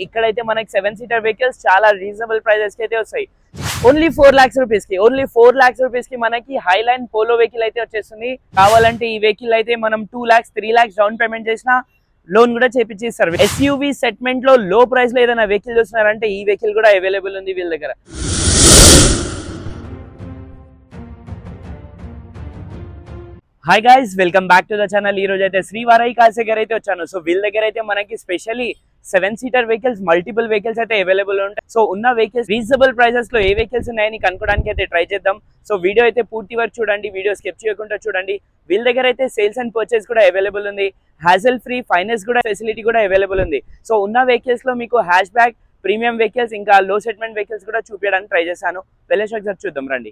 ఇక్కడైతే మనకి 7 seater vehicles చాలా రీజనబుల్ ప్రైజెస్ కి అయితే వస్తాయి. ఓన్లీ 4 lakhs రూపీస్ కి, ఓన్లీ 4 lakhs రూపీస్ కి మనకి హైలైన్ పోలో వెహికల్ అయితే వచ్చేస్తుంది. కావాలంటే ఈ వెహికల్ అయితే మనం 2 lakhs 3 lakhs డౌన్ పేమెంట్ చేసినా లోన్ కూడా చేపించి ఇస్తారు. ఎస్యూవీ సెగ్మెంట్ లో లో ప్రైస్ లో ఏదైనా వెహికల్ చూస్తున్నారంటే ఈ వెహికల్ కూడా అవైలబుల్ ఉంది వీళ్ళ దగ్గర. Hi guys, welcome back to the channel. ఈ రోజు అయితే శ్రీ వారాయి కార్స్ దగ్గర అయితే వచ్చాను. సో వీళ్ళ దగ్గర అయితే మనకి specially 7 seater vehicles, multiple vehicles అయితే అవైలబుల్ ఉంటాయి. సో ఉన్న వెహికల్స్ రీజనబుల్ ప్రైసెస్ లో ఏ వెహికల్స్ ఉన్నాయని కనుక్కోవడానికి అయితే ట్రై చేద్దాం. సో వీడియో అయితే పూర్తి వరకు చూడండి, వీడియో స్కిప్ చేయకుండా చూడండి. వీళ్ళ దగ్గర అయితే సేల్స్ అండ్ పర్చేస్ కూడా అవైలబుల్ ఉంది. హ్యాజల్ ఫ్రీ ఫైనాన్స్ కూడా ఫెసిలిటీ కూడా అవైలబుల్ ఉంది. సో ఉన్న వెహికల్స్ లో మీకు హ్యాష్ బ్యాక్, ప్రీమియం వెహికల్స్ ఇంకా లో సెగ్మెంట్ వెహికల్స్ కూడా చూపించడానికి ట్రై చేశాను. ఒకసారి చూద్దాం రండి.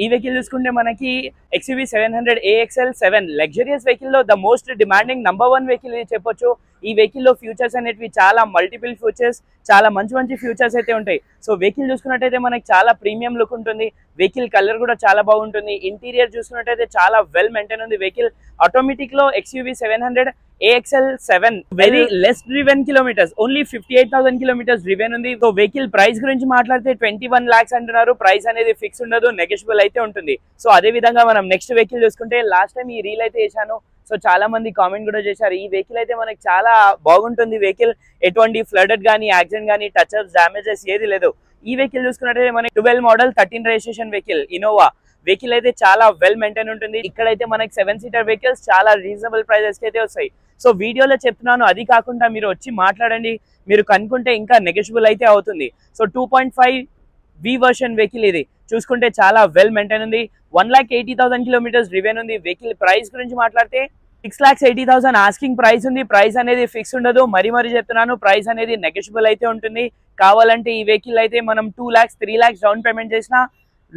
ఈ వెహికల్ చూసుకుంటే మనకి XUV 700 AXL 7 లగ్జరియస్ వెహికల్ లో the most demanding number 1 vehicle ఇది చెప్పొచ్చు. ఈ వెహికల్ లో ఫ్యూచర్స్ అనేవి చాలా మల్టిపుల్ ఫ్యూచర్స్, చాలా మంచి ఫ్యూచర్స్ అయితే ఉంటాయి. సో వెహికల్ చూసుకున్నట్టయితే మనకి చాలా ప్రీమియం లుక్ ఉంటుంది. వెహికల్ కలర్ కూడా చాలా బాగుంటుంది. ఇంటీరియర్ చూసుకున్నట్టయితే చాలా వెల్ మెయింటైన్ ఉంది వెహికల్. ఆటోమేటిక్ లో XUV 700 AXL 7 very less driven kilometres, only 58,000 kilometres driven ఉంది. సో వెహికల్ ప్రైస్ గురించి మాట్లాడితే 21 lakhs అంటున్నారు. ప్రైస్ అనేది ఫిక్స్ ఉండదు, నెగోషియబుల్ అయితే ఉంటుంది. సో అదే విధంగా మనం నెక్స్ట్ వెహికల్ చూసుకుంటే, లాస్ట్ టైం ఈ రీల్ అయితే చేశాను. సో చాలా మంది కామెంట్ కూడా చేశారు. ఈ వెహికల్ అయితే మనకి చాలా బాగుంటుంది. వెహికల్ ఎటువంటి ఫ్లడెడ్ కానీ, యాక్సిడెంట్ కానీ, టచ్ అప్స్, డామేజెస్ ఏది లేదు. ఈ వెహికల్ చూసుకున్నట్టయితే మనకి 12 model 13 registration vehicle Innova vehicle అయితే చాలా వెల్ మెయింటైన్ ఉంటుంది. ఇక్కడైతే మనకి 7 సీటర్ వెహికల్స్ చాలా రీజనబుల్ ప్రైజెస్ కి అయితే వస్తాయి. సో వీడియోలో చెప్తున్నాను, అది కాకుండా మీరు వచ్చి మాట్లాడండి, మీరు కనుక్కుంటే ఇంకా నెగోషియబుల్ అయితే అవుతుంది. సో 2.5 V వర్షన్ వెహికల్ ఇది చూసుకుంటే చాలా వెల్ మెయింటైన్ ఉంది. 1,80,000 కిలోమీటర్స్ డ్రివెన్ ఉంది. వెహికల్ ప్రైస్ గురించి మాట్లాడితే 6,80,000 ఆస్కింగ్ ప్రైస్ ఉంది. ప్రైస్ అనేది ఫిక్స్ ఉండదు. మరీ చెప్తున్నాను, ప్రైస్ అనేది నెగోషియబుల్ అయితే ఉంటుంది. కావాలంటే ఈ వెహికల్ అయితే మనం 2 lakhs 3 lakhs డౌన్ పేమెంట్ చేసినా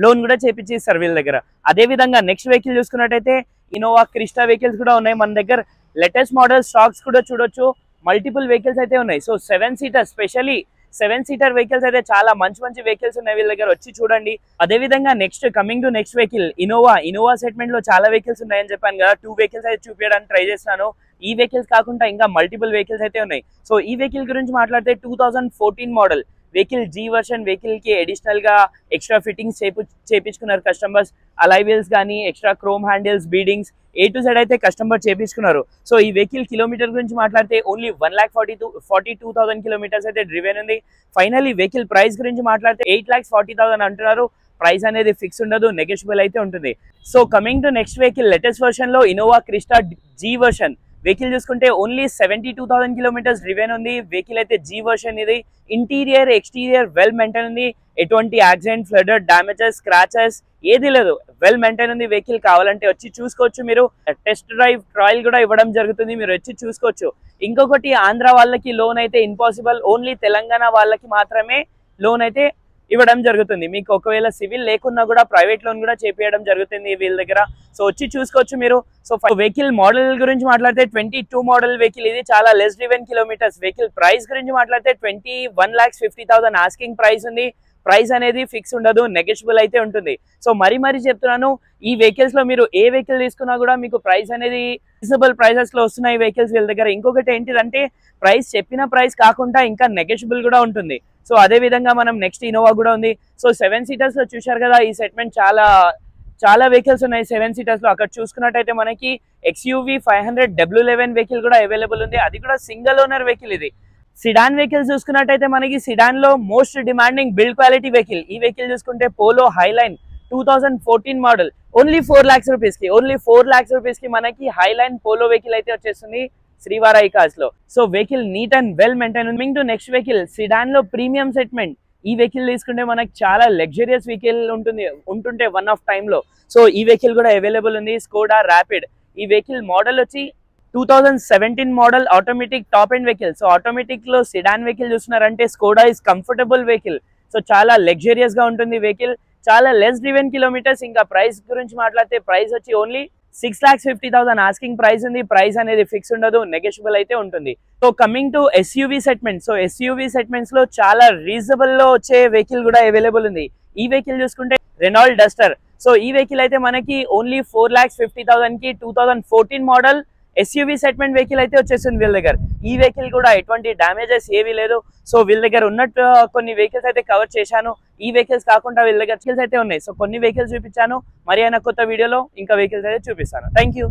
లోన్ కూడా చేపించి ఇస్తారు వీళ్ళ దగ్గర. అదే విధంగా నెక్స్ట్ వెహికల్ చూసుకున్నట్టయితే ఇన్నోవా క్రిస్టా వెహికల్స్ కూడా ఉన్నాయి మన దగ్గర. లేటెస్ట్ మోడల్ స్టాక్స్ కూడా చూడొచ్చు. మల్టిపుల్ వెహికల్స్ అయితే ఉన్నాయి. So 7 seater, specially 7 seater vehicles అయితే చాలా మంచి వెహికల్స్ ఉన్నాయి వీళ్ళ దగ్గర, వచ్చి చూడండి. అదే విధంగా coming to next vehicle Innova segment లో చాలా వెహికల్స్ ఉన్నాయని చెప్పాను కదా. 2 వెహికల్స్ అయితే చూపించడానికి ట్రై చేస్తున్నాను. ఈ వెహికల్స్ కాకుండా ఇంకా మల్టిపుల్ వెహికల్స్ అయితే ఉన్నాయి. సో ఈ వెహికల్ గురించి మాట్లాడితే 2014 model vehicle, G version vehicle కి అడిషనల్ గా ఎక్స్ట్రా ఫిట్టింగ్స్ చేపించుకున్నారు కస్టమర్స్. అలాయ్ వీల్స్ కానీ, extra chrome handles, beadings A to Z అయితే కస్టమర్ చేపించుకున్నారు. సో ఈ వెహికల్ కిలోమీటర్ గురించి మాట్లాడితే ఓన్లీ 1,42,000 కిలోమీటర్స్ అయితే డ్రివెన్ ఉంది. ఫైనల్లీ వెహికల్ ప్రైస్ గురించి మాట్లాడితే 8,40,000 అంటున్నారు. ప్రైస్ అనేది ఫిక్స్ ఉండదు, నెగోషియబుల్ అయితే ఉంటుంది. So coming to next vehicle, latest version లో Innova Crysta G version vehicle చూసుకుంటే ఓన్లీ 72,000 కిలోమీటర్స్ డ్రివెన్ ఉంది. వెహికల్ అయితే G వర్షన్ ఇది. ఇంటీరియర్, ఎక్స్టీరియర్ వెల్ మెయింటైన్ ఉంది. ఎటువంటి యాక్సిడెంట్, ఫ్లడెడ్, డామేజెస్, స్క్రాచెస్ ఏది లేదు. వెల్ మెయింటైన్ ఉంది వెహికల్. కావాలంటే వచ్చి చూసుకోవచ్చు. మీరు టెస్ట్ డ్రైవ్ ట్రయల్ కూడా ఇవ్వడం జరుగుతుంది, మీరు వచ్చి చూసుకోవచ్చు. ఇంకొకటి, ఆంధ్ర వాళ్ళకి లోన్ అయితే ఇంపాసిబుల్, ఓన్లీ తెలంగాణ వాళ్ళకి మాత్రమే లోన్ అయితే ఇవ్వడం జరుగుతుంది. మీకు ఒకవేళ సివిల్ లేకున్నా కూడా ప్రైవేట్ లోన్ కూడా చేపించడం జరుగుతుంది వీళ్ళ దగ్గర. సో వచ్చి చూసుకోవచ్చు మీరు. సో వెహికల్ మోడల్ గురించి మాట్లాడితే 22 మోడల్ వెహికల్ ఇది, చాలా less driven kilometres. Vehicle price గురించి మాట్లాడితే 21,50,000 ఆస్కింగ్ ప్రైస్ ఉంది. ప్రైస్ అనేది ఫిక్స్ ఉండదు, నెగోషియబుల్ అయితే ఉంటుంది. సో మరీ చెప్తున్నాను, ఈ వెహికల్స్ లో మీరు ఏ వెహికల్ తీసుకున్నా కూడా మీకు ప్రైస్ అనేది రీజనబుల్ ప్రైసెస్ లో వస్తున్నాయి వెహికల్స్ వీళ్ళ దగ్గర. ఇంకొకటి ఏంటిదంటే, ప్రైస్ చెప్పిన ప్రైస్ కాకుండా ఇంకా నెగోషియబుల్ కూడా ఉంటుంది. సో అదే విధంగా మనం నెక్స్ట్ ఇన్నోవా కూడా ఉంది. సో 7 సీటర్స్ లో చూశారు కదా, ఈ సెగ్మెంట్ చాలా వెహికల్స్ ఉన్నాయి 7 సీటర్స్ లో. అక్కడ చూసుకున్నట్టయితే మనకి XUV 500 W11 వెహికల్ కూడా అవైలబుల్ ఉంది. అది కూడా సింగిల్ ఓనర్ వెహికల్ ఇది. సిడాన్ వెహికల్స్ చూసుకున్నట్టయితే మనకి సిడాన్ లో most demanding build quality vehicle. ఈ వెహికల్ చూసుకుంటే Polo Highline 2014 model, only 4 lakhs rupees కి, ఓన్లీ 4 lakhs రూపీస్ కి మనకి హైలైన్ పోలో వెహికల్ అయితే వచ్చేస్తుంది శ్రీ వారాయి కార్స్ లో. So vehicle neat and well maintain. Coming to next vehicle, sedan లో ప్రీమియం సెగ్మెంట్. ఈ వెహికల్ తీసుకుంటే మనకి చాలా లగ్జరియస్ వెహికల్ ఉంటుంటే వన్ ఆఫ్ టైమ్ లో. సో ఈ వెహికల్ కూడా అవైలబుల్ ఉంది, స్కోడా ర్యాపిడ్. ఈ వెహికల్ మోడల్ వచ్చి 2017 model automatic top end vehicle. So automatic లో సిడాన్ వెహికల్ చూస్తున్నారంటే Skoda is comfortable vehicle. So చాలా లగ్జరియస్ గా ఉంటుంది వెహికల్, చాలా లెస్ డ్రివెన్ కిలోమీటర్స్. ఇంకా ప్రైస్ గురించి మాట్లాడితే ప్రైస్ వచ్చి ఓన్లీ 6,50,000 ఆస్కింగ్ ప్రైస్ ఉంది. ప్రైస్ అనేది ఫిక్స్ ఉండదు, నెగోషియబుల్ అయితే ఉంటుంది. So coming to SUV segment. So SUV segments లో చాలా రీజనబుల్ లో వచ్చే వెహికల్ కూడా అవైలబుల్ ఉంది. ఈ వెహికల్ చూసుకుంటే రెనాల్డ్ డస్టర్. సో ఈ వెహికల్ అయితే మనకి ఓన్లీ 4,50,000 కి 2014 మోడల్ ఎస్యూవీ సెగ్మెంట్ వెహికల్ అయితే వచ్చేసింది వీళ్ళ దగ్గర. ఈ వెహికల్ కూడా ఎటువంటి డ్యామేజెస్ ఏవి లేదు. సో వీళ్ళ దగ్గర ఉన్నట్టు కొన్ని వెహికల్స్ అయితే కవర్ చేశాను. ఈ వెహికల్స్ కాకుండా వీళ్ళ దగ్గర వెహికల్స్ అయితే ఉన్నాయి. సో కొన్ని వెహికల్స్ చూపించాను. మరి అయినా కొత్త వీడియోలో ఇంకా వెహికల్స్ అయితే చూపిస్తాను. Thank you.